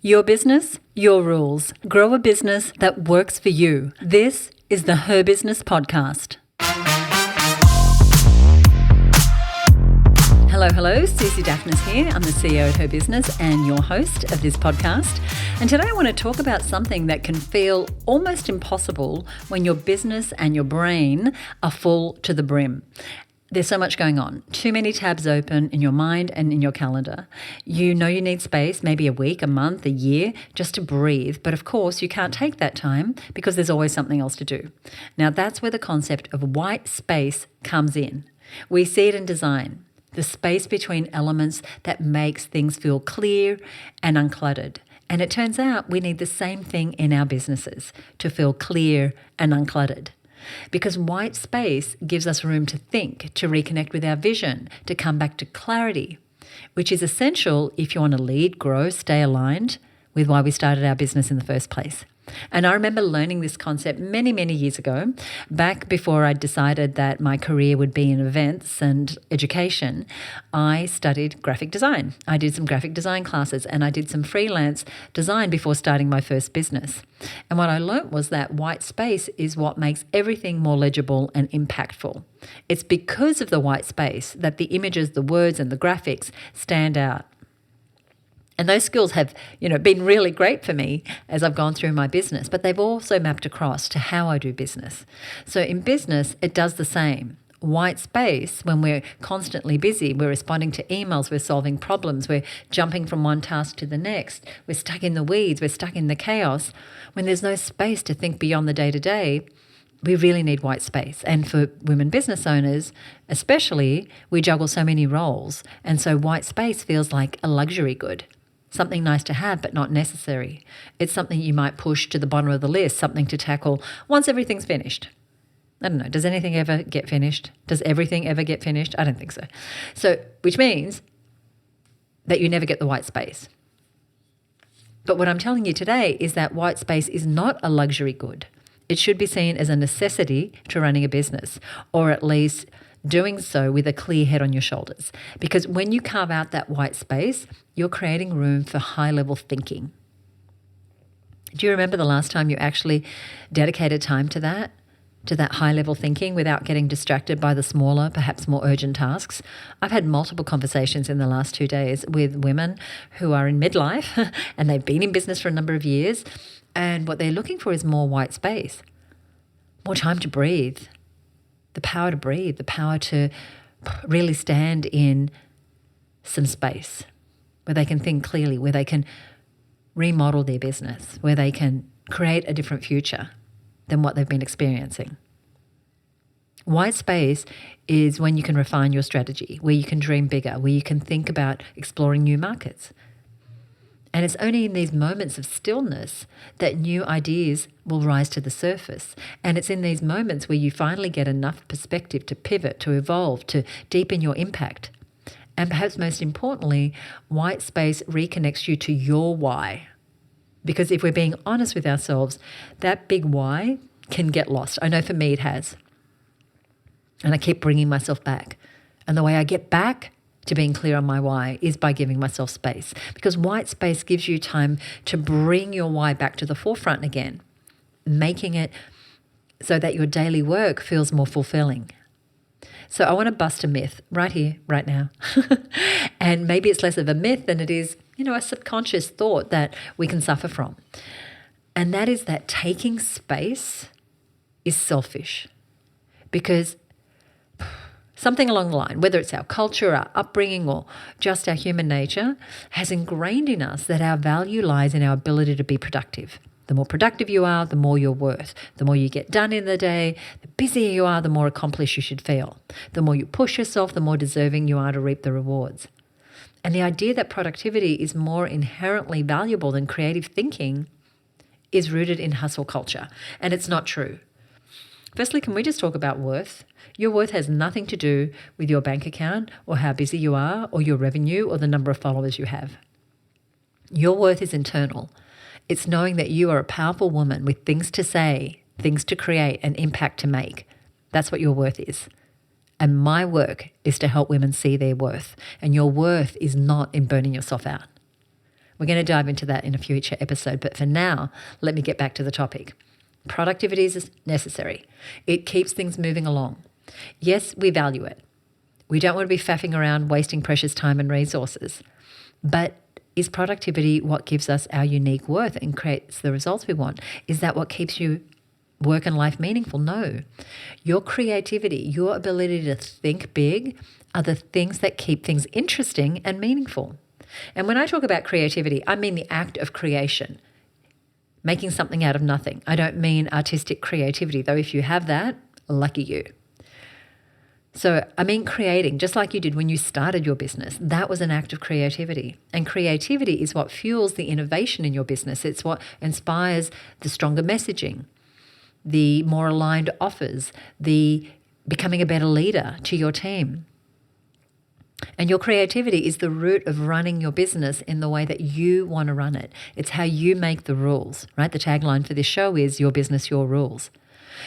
Your business, your rules. Grow a business that works for you. This is the HerBusiness podcast. Hello, Susie Daphnis here. I'm the CEO of HerBusiness and your host of this podcast. And today I want to talk about something that can feel almost impossible when your business and your brain are full to the brim. There's so much going on. Too many tabs open in your mind and in your calendar. You know you need space, maybe a week, a month, a year, just to breathe. But of course, you can't take that time because there's always something else to do. Now, that's where the concept of white space comes in. We see it in design, the space between elements that makes things feel clear and uncluttered. And it turns out we need the same thing in our businesses to feel clear and uncluttered. Because white space gives us room to think, to reconnect with our vision, to come back to clarity, which is essential if you want to lead, grow, stay aligned with why we started our business in the first place. And I remember learning this concept many, many years ago, back before I decided that my career would be in events and education. I studied graphic design. I did some graphic design classes and I did some freelance design before starting my first business. And what I learned was that white space is what makes everything more legible and impactful. It's because of the white space that the images, the words, and the graphics stand out. And those skills have, been really great for me as I've gone through my business, but they've also mapped across to how I do business. So in business, it does the same. White space, when we're constantly busy, we're responding to emails, we're solving problems, we're jumping from one task to the next, we're stuck in the weeds, we're stuck in the chaos. When there's no space to think beyond the day-to-day, we really need white space. And for women business owners, especially, we juggle so many roles. And so white space feels like a luxury good. Something nice to have, but not necessary. It's something you might push to the bottom of the list, something to tackle once everything's finished. I don't know, does anything ever get finished? Does everything ever get finished? I don't think so. So, which means that you never get the white space. But what I'm telling you today is that white space is not a luxury good. It should be seen as a necessity to running a business, or at least doing so with a clear head on your shoulders. Because when you carve out that white space, you're creating room for high-level thinking. Do you remember the last time you actually dedicated time to that high-level thinking without getting distracted by the smaller, perhaps more urgent tasks? I've had multiple conversations in the last 2 days with women who are in midlife and they've been in business for a number of years, and what they're looking for is more white space, more time to breathe, the power to breathe, the power to really stand in some space where they can think clearly, where they can remodel their business, where they can create a different future than what they've been experiencing. White space is when you can refine your strategy, where you can dream bigger, where you can think about exploring new markets. And it's only in these moments of stillness that new ideas will rise to the surface. And it's in these moments where you finally get enough perspective to pivot, to evolve, to deepen your impact. And perhaps most importantly, white space reconnects you to your why. Because if we're being honest with ourselves, that big why can get lost. I know for me it has. And I keep bringing myself back. And the way I get back to being clear on my why is by giving myself space, because white space gives you time to bring your why back to the forefront again, making it so that your daily work feels more fulfilling. So I want to bust a myth right here, right now. And maybe it's less of a myth than it is, a subconscious thought that we can suffer from. And that is that taking space is selfish, because something along the line, whether it's our culture, our upbringing, or just our human nature, has ingrained in us that our value lies in our ability to be productive. The more productive you are, the more you're worth. The more you get done in the day, the busier you are, the more accomplished you should feel. The more you push yourself, the more deserving you are to reap the rewards. And the idea that productivity is more inherently valuable than creative thinking is rooted in hustle culture, and it's not true. Firstly, can we just talk about worth? Your worth has nothing to do with your bank account or how busy you are or your revenue or the number of followers you have. Your worth is internal. It's knowing that you are a powerful woman with things to say, things to create, and impact to make. That's what your worth is. And my work is to help women see their worth. And your worth is not in burning yourself out. We're going to dive into that in a future episode. But for now, let me get back to the topic. Productivity is necessary. It keeps things moving along. Yes, we value it. We don't want to be faffing around wasting precious time and resources. But is productivity what gives us our unique worth and creates the results we want? Is that what keeps you work and life meaningful? No. Your creativity, your ability to think big are the things that keep things interesting and meaningful. And when I talk about creativity, I mean the act of creation, making something out of nothing. I don't mean artistic creativity, though if you have that, lucky you. So I mean creating, just like you did when you started your business. That was an act of creativity. And creativity is what fuels the innovation in your business. It's what inspires the stronger messaging, the more aligned offers, the becoming a better leader to your team. And your creativity is the root of running your business in the way that you want to run it. It's how you make the rules, right? The tagline for this show is your business, your rules.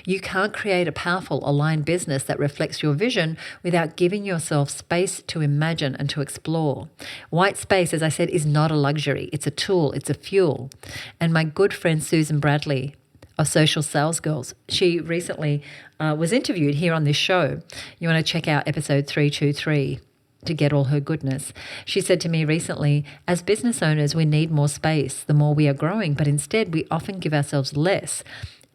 You can't create a powerful, aligned business that reflects your vision without giving yourself space to imagine and to explore. White space, as I said, is not a luxury. It's a tool. It's a fuel. And my good friend Susan Bradley of Social Sales Girls, she recently was interviewed here on this show. You want to check out episode 323 to get all her goodness. She said to me recently, as business owners, we need more space the more we are growing, but instead we often give ourselves less.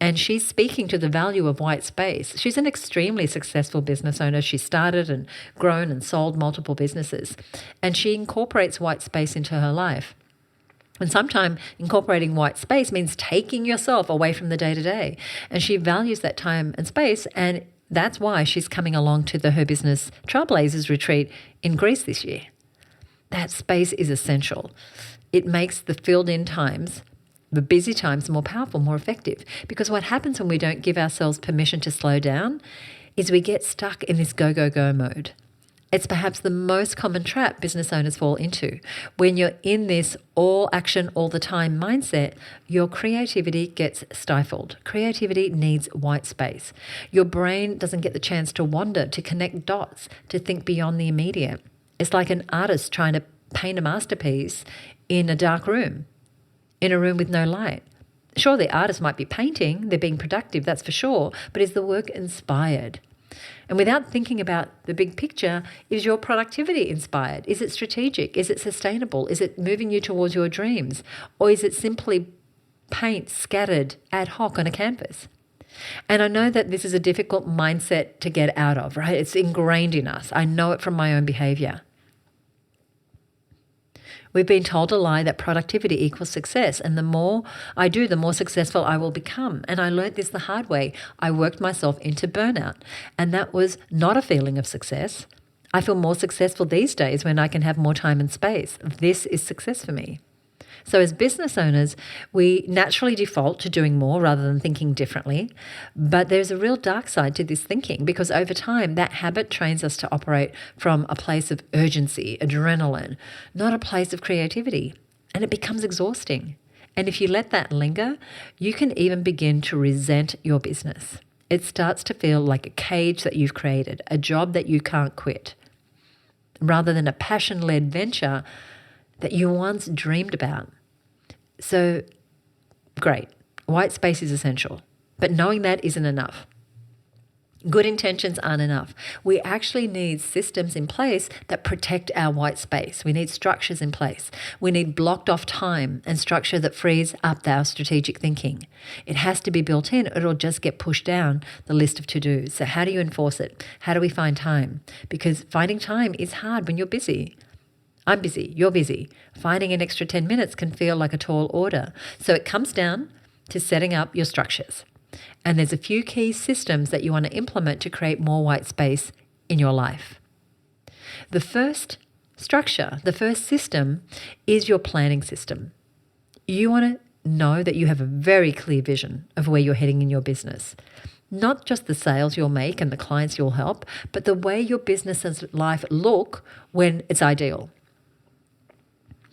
And she's speaking to the value of white space. She's an extremely successful business owner. She started and grown and sold multiple businesses. And she incorporates white space into her life. And sometimes incorporating white space means taking yourself away from the day-to-day. And she values that time and space, and that's why she's coming along to the HerBusiness Trailblazers retreat in Greece this year. That space is essential. It makes the filled-in times, the busy times, more powerful, more effective. Because what happens when we don't give ourselves permission to slow down is we get stuck in this go, go, go mode. It's perhaps the most common trap business owners fall into. When you're in this all action, all the time mindset, your creativity gets stifled. Creativity needs white space. Your brain doesn't get the chance to wander, to connect dots, to think beyond the immediate. It's like an artist trying to paint a masterpiece in a dark room, in a room with no light. Sure, the artist might be painting, they're being productive, that's for sure, but is the work inspired? And without thinking about the big picture, is your productivity inspired? Is it strategic? Is it sustainable? Is it moving you towards your dreams? Or is it simply paint scattered ad hoc on a canvas? And I know that this is a difficult mindset to get out of, right? It's ingrained in us. I know it from my own behavior. We've been told a lie that productivity equals success, and the more I do, the more successful I will become. And I learned this the hard way. I worked myself into burnout, and that was not a feeling of success. I feel more successful these days when I can have more time and space. This is success for me. So as business owners, we naturally default to doing more rather than thinking differently. But there's a real dark side to this thinking, because over time, that habit trains us to operate from a place of urgency, adrenaline, not a place of creativity. And it becomes exhausting. And if you let that linger, you can even begin to resent your business. It starts to feel like a cage that you've created, a job that you can't quit, rather than a passion-led venture that you once dreamed about. So, great. White space is essential, but knowing that isn't enough. Good intentions aren't enough. We actually need systems in place that protect our white space. We need structures in place. We need blocked off time and structure that frees up our strategic thinking. It has to be built in, or it'll just get pushed down the list of to-dos. So how do you enforce it? How do we find time? Because finding time is hard when you're busy. I'm busy, you're busy. Finding an extra 10 minutes can feel like a tall order. So it comes down to setting up your structures. And there's a few key systems that you want to implement to create more white space in your life. The first structure, the first system is your planning system. You want to know that you have a very clear vision of where you're heading in your business. Not just the sales you'll make and the clients you'll help, but the way your business and life look when it's ideal.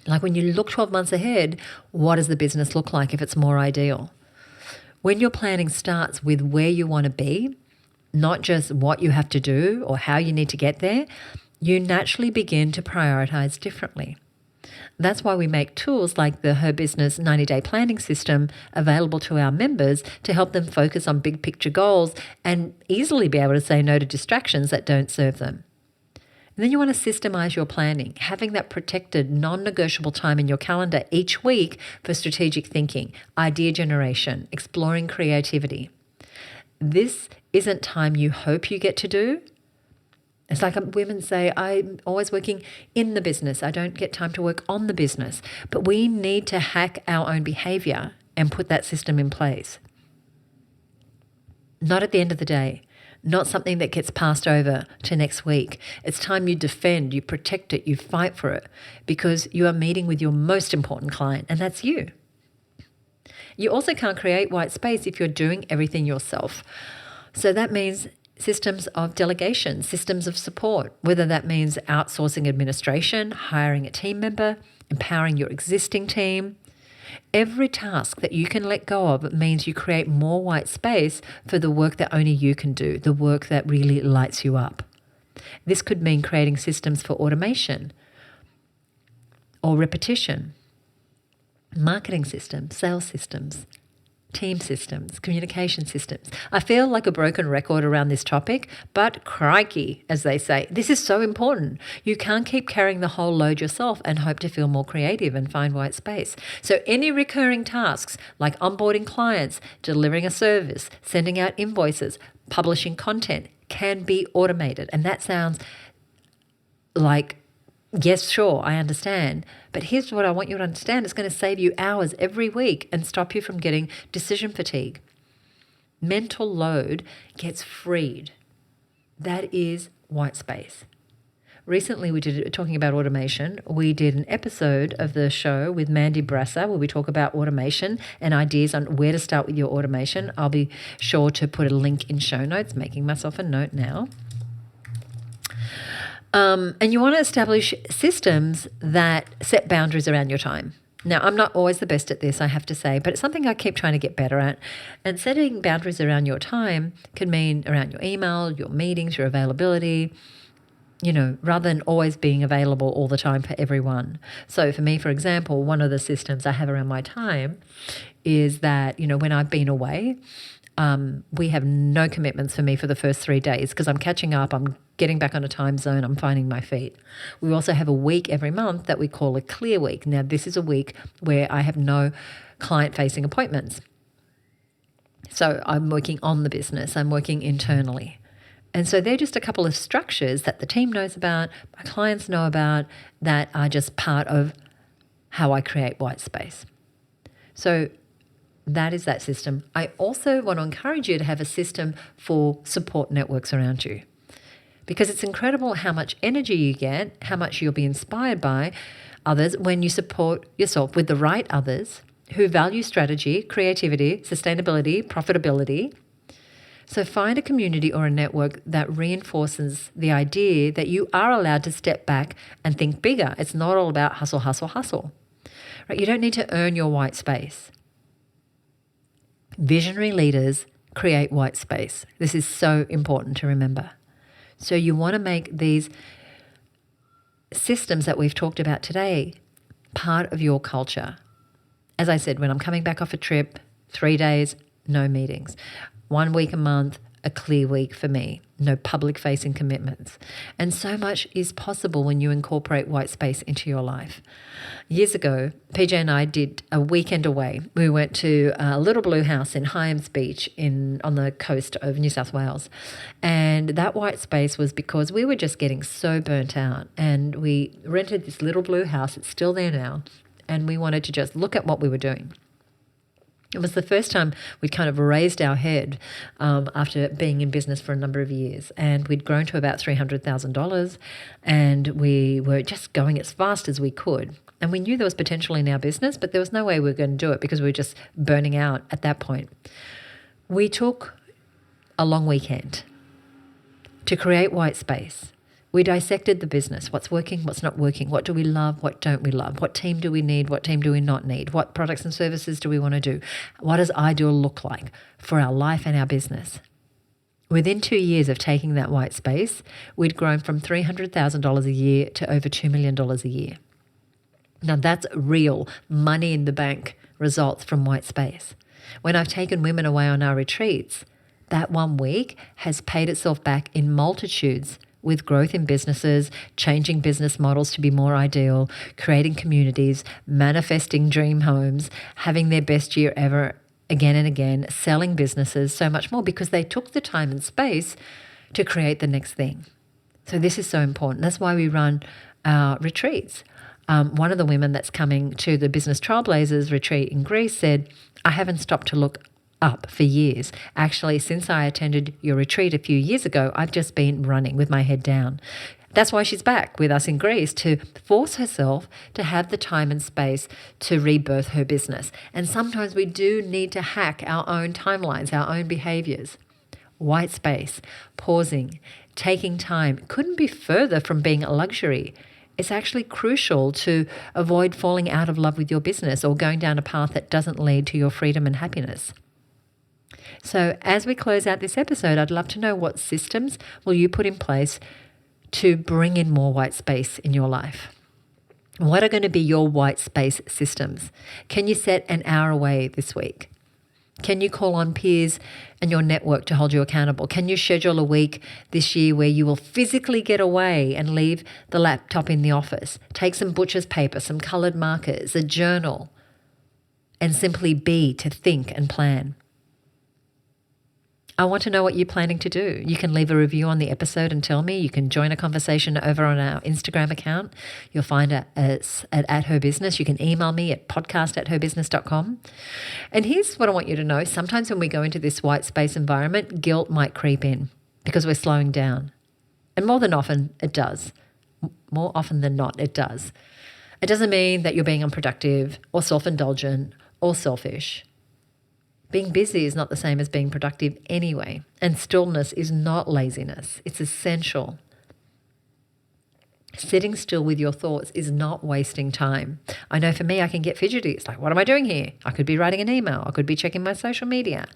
Like when you look 12 months ahead, what does the business look like if it's more ideal? When your planning starts with where you want to be, not just what you have to do or how you need to get there, you naturally begin to prioritize differently. That's why we make tools like the HerBusiness 90-day planning system available to our members to help them focus on big picture goals and easily be able to say no to distractions that don't serve them. And then you want to systemize your planning, having that protected, non-negotiable time in your calendar each week for strategic thinking, idea generation, exploring creativity. This isn't time you hope you get to do. It's like women say, I'm always working in the business. I don't get time to work on the business. But we need to hack our own behavior and put that system in place. Not at the end of the day. Not something that gets passed over to next week. It's time you defend, you protect it, you fight for it, because you are meeting with your most important client, and that's you. You also can't create white space if you're doing everything yourself. So that means systems of delegation, systems of support, whether that means outsourcing administration, hiring a team member, empowering your existing team. Every task that you can let go of means you create more white space for the work that only you can do, the work that really lights you up. This could mean creating systems for automation or repetition, marketing systems, sales systems, team systems, communication systems. I feel like a broken record around this topic, but crikey, as they say, this is so important. You can't keep carrying the whole load yourself and hope to feel more creative and find white space. So any recurring tasks like onboarding clients, delivering a service, sending out invoices, publishing content can be automated. And that sounds like, yes, sure, I understand. But here's what I want you to understand. It's going to save you hours every week and stop you from getting decision fatigue. Mental load gets freed. That is white space. Recently, talking about automation, we did an episode of the show with Mandy Brasser where we talk about automation and ideas on where to start with your automation. I'll be sure to put a link in show notes, making myself a note now. And you want to establish systems that set boundaries around your time. Now, I'm not always the best at this, I have to say, but it's something I keep trying to get better at. And setting boundaries around your time can mean around your email, your meetings, your availability, rather than always being available all the time for everyone. So for me, for example, one of the systems I have around my time is that, when I've been away, we have no commitments for me for the first 3 days because I'm catching up, I'm getting back on a time zone, I'm finding my feet. We also have a week every month that we call a clear week. Now, this is a week where I have no client-facing appointments. So I'm working on the business, I'm working internally. And so they're just a couple of structures that the team knows about, my clients know about, that are just part of how I create white space. So that is that system. I also want to encourage you to have a system for support networks around you, because it's incredible how much energy you get, how much you'll be inspired by others when you support yourself with the right others who value strategy, creativity, sustainability, profitability. So find a community or a network that reinforces the idea that you are allowed to step back and think bigger. It's not all about hustle, hustle, hustle. Right? You don't need to earn your white space. Visionary leaders create white space. This is so important to remember. So you want to make these systems that we've talked about today part of your culture. As I said, when I'm coming back off a trip, 3 days, no meetings. 1 week a month, a clear week for me. No public-facing commitments. And so much is possible when you incorporate white space into your life. Years ago, PJ and I did a weekend away. We went to a little blue house in Hyams Beach on the coast of New South Wales. And that white space was because we were just getting so burnt out. And we rented this little blue house. It's still there now. And we wanted to just look at what we were doing. It was the first time we'd kind of raised our head after being in business for a number of years. And we'd grown to about $300,000 and we were just going as fast as we could. And we knew there was potential in our business, but there was no way we were going to do it because we were just burning out at that point. We took a long weekend to create white space. We dissected the business, what's working, what's not working, what do we love, what don't we love, what team do we need, what team do we not need, what products and services do we want to do, what does ideal look like for our life and our business. Within 2 years of taking that white space, we'd grown from $300,000 a year to over $2 million a year. Now that's real money in the bank results from white space. When I've taken women away on our retreats, that 1 week has paid itself back in multitudes with growth in businesses, changing business models to be more ideal, creating communities, manifesting dream homes, having their best year ever again and again, selling businesses, so much more because they took the time and space to create the next thing. So this is so important. That's why we run our retreats. One of the women that's coming to the Business Trailblazers retreat in Greece said, I haven't stopped to look up for years. Actually, since I attended your retreat a few years ago, I've just been running with my head down. That's why she's back with us in Greece, to force herself to have the time and space to rebirth her business. And sometimes we do need to hack our own timelines, our own behaviors. White space, pausing, taking time couldn't be further from being a luxury. It's actually crucial to avoid falling out of love with your business or going down a path that doesn't lead to your freedom and happiness. So as we close out this episode, I'd love to know, what systems will you put in place to bring in more white space in your life? What are going to be your white space systems? Can you set an hour away this week? Can you call on peers and your network to hold you accountable? Can you schedule a week this year where you will physically get away and leave the laptop in the office? Take some butcher's paper, some coloured markers, a journal, and simply be, to think and plan. I want to know what you're planning to do. You can leave a review on the episode and tell me. You can join a conversation over on our Instagram account. You'll find it at HerBusiness. You can email me at podcast@herbusiness.com. And here's what I want you to know. Sometimes when we go into this white space environment, guilt might creep in because we're slowing down. And more than often, it does. More often than not, it does. It doesn't mean that you're being unproductive or self-indulgent or selfish. Being busy is not the same as being productive anyway. And stillness is not laziness. It's essential. Sitting still with your thoughts is not wasting time. I know for me, I can get fidgety. It's like, what am I doing here? I could be writing an email. I could be checking my social media,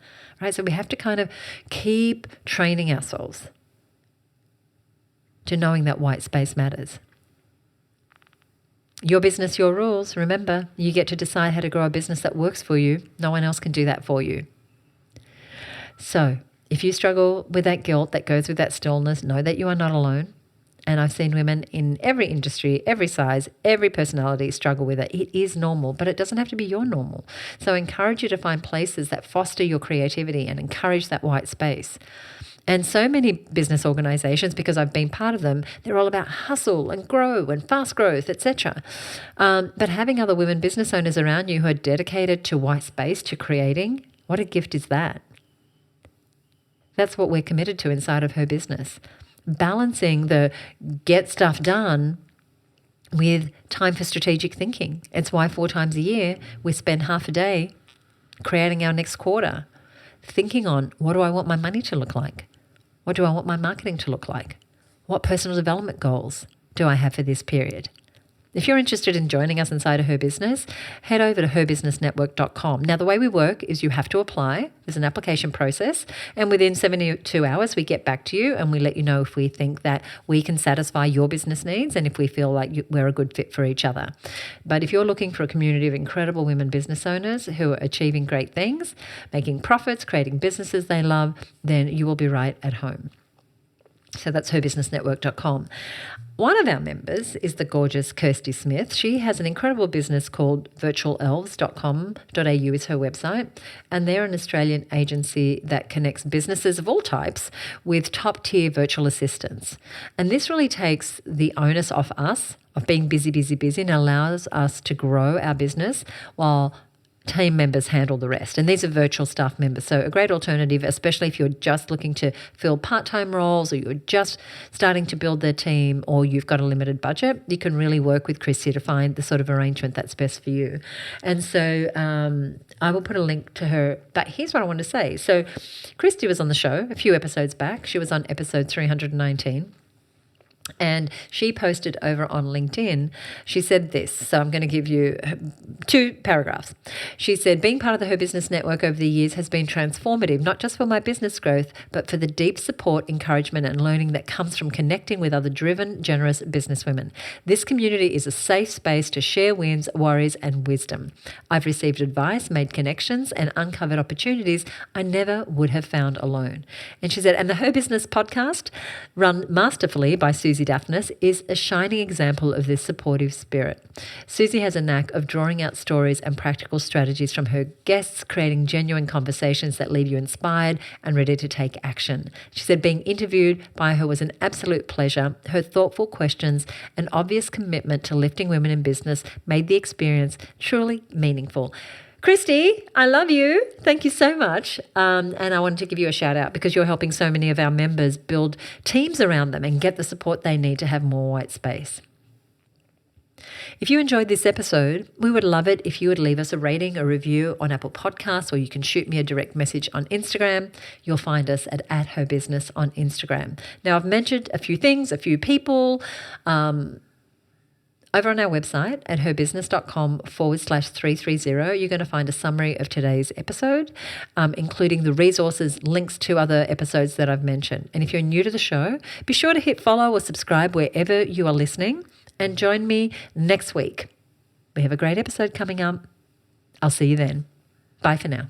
right? So we have to kind of keep training ourselves to knowing that white space matters. Your business, your rules. Remember, you get to decide how to grow a business that works for you. No one else can do that for you. So if you struggle with that guilt that goes with that stillness, know that you are not alone. And I've seen women in every industry, every size, every personality struggle with it. It is normal, but it doesn't have to be your normal. So I encourage you to find places that foster your creativity and encourage that white space. And so many business organizations, because I've been part of them, they're all about hustle and grow and fast growth, etc. But having other women business owners around you who are dedicated to white space, to creating, what a gift is that? That's what we're committed to inside of HerBusiness. Balancing the get stuff done with time for strategic thinking. It's why 4 times a year we spend half a day creating our next quarter, thinking on, what do I want my money to look like? What do I want my marketing to look like? What personal development goals do I have for this period? If you're interested in joining us inside of HerBusiness, head over to herbusinessnetwork.com. Now, the way we work is you have to apply. There's an application process, and within 72 hours, we get back to you and we let you know if we think that we can satisfy your business needs and if we feel like we're a good fit for each other. But if you're looking for a community of incredible women business owners who are achieving great things, making profits, creating businesses they love, then you will be right at home. So that's herbusinessnetwork.com. One of our members is the gorgeous Kirsty Smith. She has an incredible business called virtualelves.com.au is her website. And they're an Australian agency that connects businesses of all types with top-tier virtual assistants. And this really takes the onus off us of being busy, and allows us to grow our business while team members handle the rest. And these are virtual staff members. So a great alternative, especially if you're just looking to fill part-time roles or you're just starting to build their team or you've got a limited budget, you can really work with Christy to find the sort of arrangement that's best for you. And so I will put a link to her. But here's what I want to say. So Christy was on the show a few episodes back. She was on episode 319. And she posted over on LinkedIn, she said this. So I'm going to give you 2 paragraphs. She said, being part of the HerBusiness network over the years has been transformative, not just for my business growth, but for the deep support, encouragement, and learning that comes from connecting with other driven, generous businesswomen. This community is a safe space to share wins, worries, and wisdom. I've received advice, made connections, and uncovered opportunities I never would have found alone. And she said, and the HerBusiness podcast, run masterfully by Susie Daphnis, is a shining example of this supportive spirit. Susie has a knack of drawing out stories and practical strategies from her guests, creating genuine conversations that leave you inspired and ready to take action. She said being interviewed by her was an absolute pleasure. Her thoughtful questions and obvious commitment to lifting women in business made the experience truly meaningful. Christy, I love you. Thank you so much. And I wanted to give you a shout out because you're helping so many of our members build teams around them and get the support they need to have more white space. If you enjoyed this episode, we would love it if you would leave us a rating, a review on Apple Podcasts, or you can shoot me a direct message on Instagram. You'll find us at HerBusiness on Instagram. Now, I've mentioned a few things, a few people. Over on our website at herbusiness.com/330, you're going to find a summary of today's episode, including the resources, links to other episodes that I've mentioned. And if you're new to the show, be sure to hit follow or subscribe wherever you are listening and join me next week. We have a great episode coming up. I'll see you then. Bye for now.